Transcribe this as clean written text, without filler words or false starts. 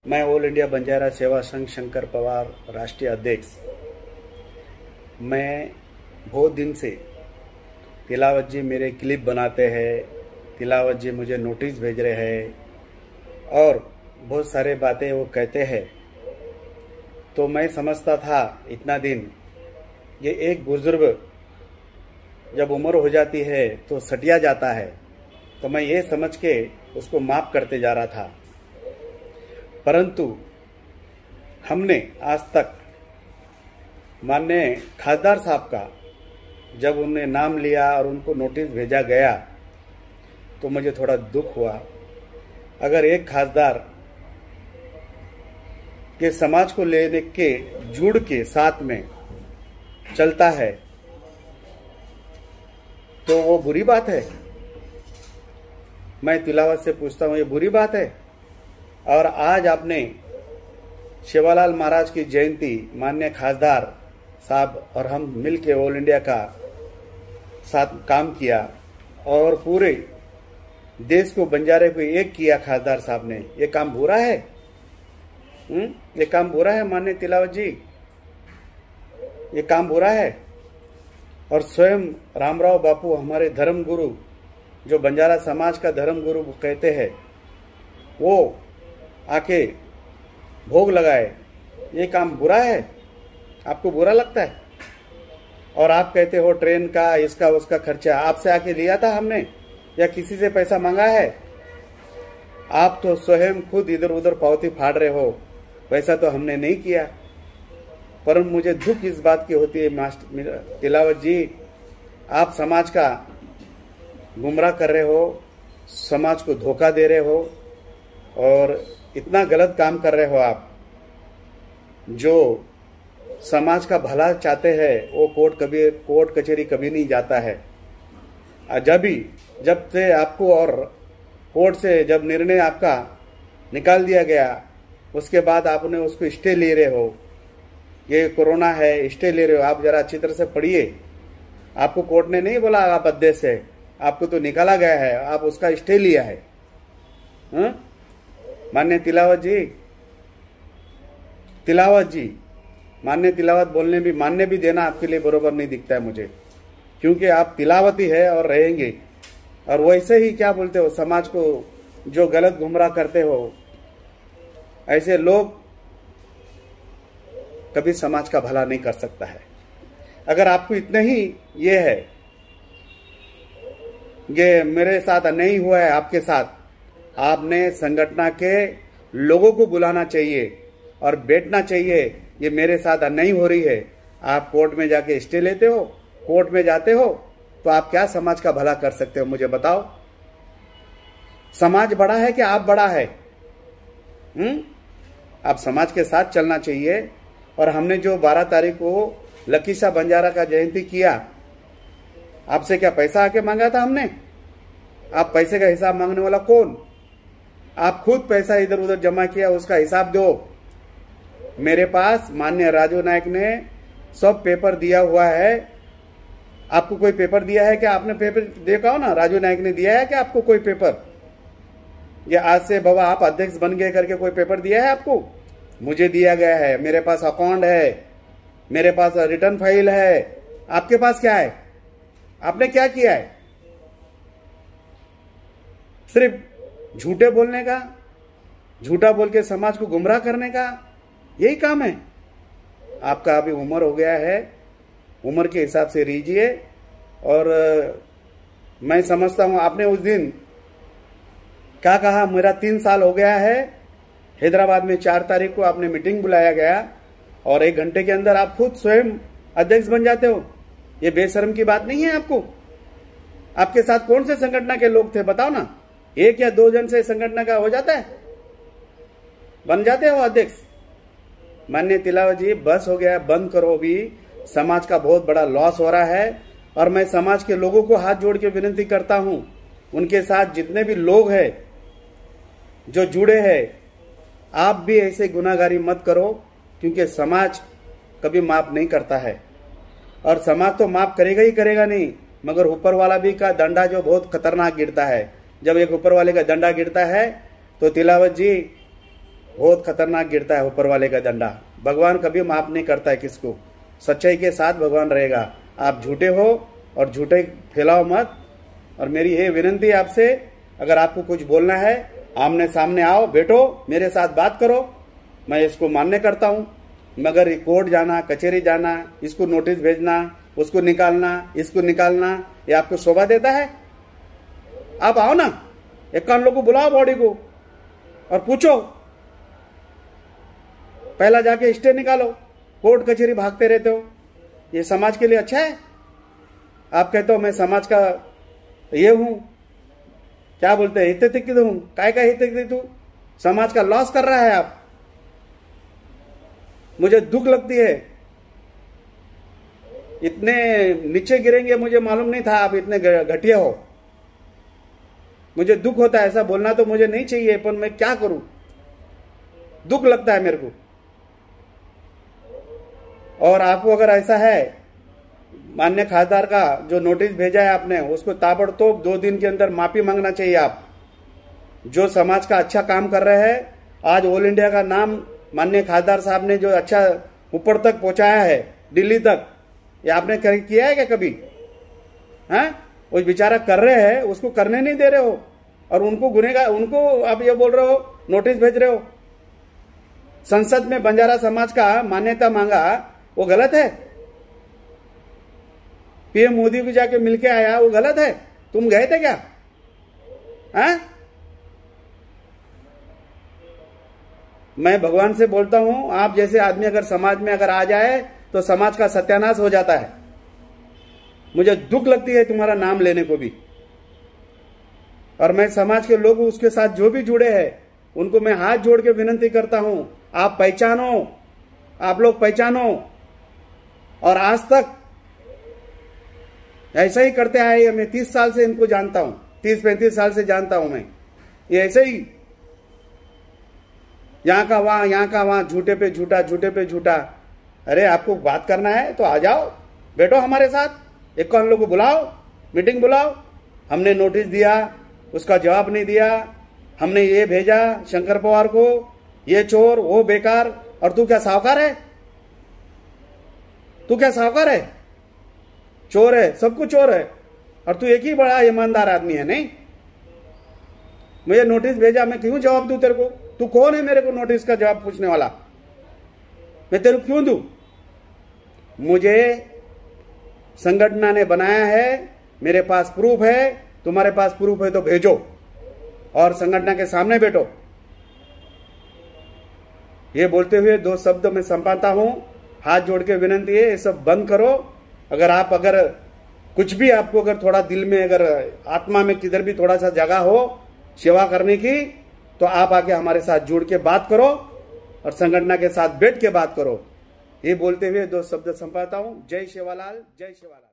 मैं all India Banjara सेवा संघ शंकर पवार राष्ट्रीय अध्यक्ष। मैं बहुत दिन से तिलावत जी मेरे क्लिप बनाते हैं, तिलावत जी मुझे नोटिस भेज रहे हैं और बहुत सारे बातें वो कहते हैं। तो मैं समझता था इतना दिन ये एक बुजुर्ग जब उम्र हो जाती है तो सटिया जाता है, तो मैं ये समझ के उसको माफ़ करते जा रहा था। परंतु हमने आज तक माननीय खासदार साहब का जब उन्हें नाम लिया और उनको नोटिस भेजा गया तो मुझे थोड़ा दुख हुआ। अगर एक खासदार के समाज को लेने के जुड़ के साथ में चलता है तो वो बुरी बात है। मैं तिलावत से पूछता हूँ, ये बुरी बात है? और आज आपने शिवालाल महाराज की जयंती माननीय खासदार साहब और हम मिल के ऑल इंडिया का साथ काम किया और पूरे देश को बंजारे को एक किया खासदार साहब ने। ये काम बुरा है? ये काम बुरा है माननीय तिलावत जी? ये काम बुरा है? और स्वयं रामराव बापू हमारे धर्म गुरु, जो बंजारा समाज का धर्म गुरु कहते हैं, वो आके भोग लगाए। ये काम बुरा है? आपको बुरा लगता है? और आप कहते हो ट्रेन का इसका उसका खर्चा आपसे आके लिया था हमने या किसी से पैसा मांगा है? आप तो स्वयं खुद इधर उधर पावती फाड़ रहे हो, वैसा तो हमने नहीं किया। पर मुझे दुख इस बात की होती है मास्टर तिलावत जी, आप समाज का गुमराह कर रहे हो, समाज को धोखा दे रहे हो और इतना गलत काम कर रहे हो। आप जो समाज का भला चाहते हैं वो कोर्ट कचहरी कभी नहीं जाता है। जब से आपको और कोर्ट से जब निर्णय आपका निकाल दिया गया उसके बाद आपने उसको स्टे ले रहे हो। ये कोरोना है, स्टे ले रहे हो। आप जरा अच्छी तरह से पढ़िए। आपको कोर्ट ने नहीं बोला आप अध्यक्ष है, आपको तो निकाला गया है, आप उसका स्टे लिया है। माननीय तिलावत जी माननीय तिलावत बोलने भी मानने भी देना आपके लिए बरोबर नहीं दिखता है मुझे, क्योंकि आप तिलावती है और रहेंगे। और वैसे ही क्या बोलते हो, समाज को जो गलत गुमराह करते हो, ऐसे लोग कभी समाज का भला नहीं कर सकता है। अगर आपको इतना ही ये है, ये मेरे साथ नहीं हुआ है आपके साथ, आपने संगठन के लोगों को बुलाना चाहिए और बैठना चाहिए। ये मेरे साथ नहीं हो रही है। आप कोर्ट में जाके स्टे लेते हो, कोर्ट में जाते हो, तो आप क्या समाज का भला कर सकते हो मुझे बताओ? समाज बड़ा है कि आप बड़ा है? आप समाज के साथ चलना चाहिए। और हमने जो 12 तारीख को लकीसा बंजारा का जयंती किया, आपसे क्या पैसा आके मांगा था हमने? आप पैसे का हिसाब मांगने वाला कौन? आप खुद पैसा इधर उधर जमा किया, उसका हिसाब दो। मेरे पास माननीय राजू नायक ने सब पेपर दिया हुआ है। आपको कोई पेपर दिया है क्या? आपने पेपर देखा हो ना, राजू नायक ने दिया है क्या आपको कोई पेपर? या आज से बाबा आप अध्यक्ष बन गए करके कोई पेपर दिया है आपको? मुझे दिया गया है। मेरे पास अकाउंट है, मेरे पास रिटर्न फाइल है। आपके पास क्या है? आपने क्या किया है? सिर्फ झूठे बोलने का, झूठा बोल के समाज को गुमराह करने का, यही काम है आपका। अभी उम्र हो गया है, उम्र के हिसाब से रहिए। और मैं समझता हूं आपने उस दिन क्या कहा, मेरा 3 साल हो गया है। हैदराबाद में 4 तारीख को आपने मीटिंग बुलाया गया और 1 घंटे के अंदर आप खुद स्वयं अध्यक्ष बन जाते हो। ये बेशर्म की बात नहीं है आपको? आपके साथ कौन से संगठन के लोग थे बताओ ना? 1 या 2 जन से संगठन का हो जाता है, बन जाते हो अध्यक्ष? माननीय तिलावत जी, बस हो गया, बंद करो। भी समाज का बहुत बड़ा लॉस हो रहा है और मैं समाज के लोगों को हाथ जोड़ के विनती करता हूं, उनके साथ जितने भी लोग हैं जो जुड़े हैं, आप भी ऐसे गुनाहगारी मत करो, क्योंकि समाज कभी माफ नहीं करता है। और समाज तो माफ करेगा ही करेगा नहीं, मगर ऊपर वाला भी का डंडा जो बहुत खतरनाक गिरता है। जब एक ऊपर वाले का डंडा गिरता है तो तिलावत जी बहुत खतरनाक गिरता है ऊपर वाले का डंडा। भगवान कभी माफ नहीं करता है किसको। सच्चाई के साथ भगवान रहेगा। आप झूठे हो और झूठे फैलाओ मत। और मेरी ये विनंती है आपसे, अगर आपको कुछ बोलना है आमने सामने आओ, बैठो, मेरे साथ बात करो, मैं इसको मान्य करता हूँ। मगर कोर्ट जाना, कचहरी जाना, इसको नोटिस भेजना, उसको निकालना, इसको निकालना, ये आपको शोभा देता है? आप आओ ना, 51 लोग को बुलाओ बॉडी को और पूछो। पहला जाके स्टे निकालो, कोर्ट कचहरी भागते रहते हो। ये समाज के लिए अच्छा है? आप कहते हो मैं समाज का ये हूं, क्या बोलते हैं, हितैषी हूं। काय का हितैषी तू? समाज का लॉस कर रहा है आप। मुझे दुख लगती है। इतने नीचे गिरेंगे मुझे मालूम नहीं था आप इतने घटिया हो। मुझे दुख होता है, ऐसा बोलना तो मुझे नहीं चाहिए, पर मैं क्या करूं, दुख लगता है मेरे को। और आपको अगर ऐसा है, माननीय खासदार का जो नोटिस भेजा है आपने, उसको ताबड़तोड़ 2 दिन के अंदर माफी मांगना चाहिए। आप जो समाज का अच्छा काम कर रहे हैं, आज ऑल इंडिया का नाम माननीय खासदार साहब ने जो अच्छा ऊपर तक पहुंचाया है, दिल्ली तक, ये आपने किया है क्या कभी? हैं? वो बेचारा कर रहे हैं, उसको करने नहीं दे रहे हो, और उनको गुनेगार, उनको आप ये बोल रहे हो, नोटिस भेज रहे हो। संसद में बंजारा समाज का मान्यता मांगा, वो गलत है? पीएम मोदी को जाके मिलके आया, वो गलत है? तुम गए थे क्या? हैं? मैं भगवान से बोलता हूं, आप जैसे आदमी अगर समाज में अगर आ जाए तो समाज का सत्यानाश हो जाता है। मुझे दुख लगती है तुम्हारा नाम लेने को भी। और मैं समाज के लोग उसके साथ जो भी जुड़े हैं, उनको मैं हाथ जोड़ के विनती करता हूं, आप पहचानो, आप लोग पहचानो। और आज तक ऐसा ही करते आए। मैं 30 साल से इनको जानता हूं, 30-35 साल से जानता हूं मैं। ये ऐसे ही यहां का वहां, झूठे पे झूठा, झूठे पे झूठा। अरे आपको बात करना है तो आ जाओ, बैठो हमारे साथ, 51 लोग को बुलाओ, मीटिंग बुलाओ। हमने नोटिस दिया, उसका जवाब नहीं दिया, हमने ये भेजा शंकर पवार को, ये चोर, वो बेकार, और तू क्या साहूकार है? तू क्या साहूकार है? चोर है, सब कुछ चोर है, और तू एक ही बड़ा ईमानदार आदमी है। नहीं, मुझे नोटिस भेजा, मैं क्यों जवाब दूं तेरे को? तू कौन है मेरे को नोटिस का जवाब पूछने वाला? मैं तेरे को क्यों दूं? मुझे संगठन ने बनाया है, मेरे पास प्रूफ है, तुम्हारे पास प्रूफ है तो भेजो और संगठन के सामने बैठो। ये बोलते हुए 2 शब्द मैं संपाता हूं, हाथ जोड़ के विनती है, ये सब बंद करो। अगर कुछ भी आपको अगर थोड़ा दिल में, अगर आत्मा में किधर भी थोड़ा सा जगह हो सेवा करने की, तो आप आके हमारे साथ जुड़ के बात करो और संगठन के साथ बैठ के बात करो। ये बोलते हुए 2 शब्द संपाता हूं। जय सेवालाल, जय सेवालाल।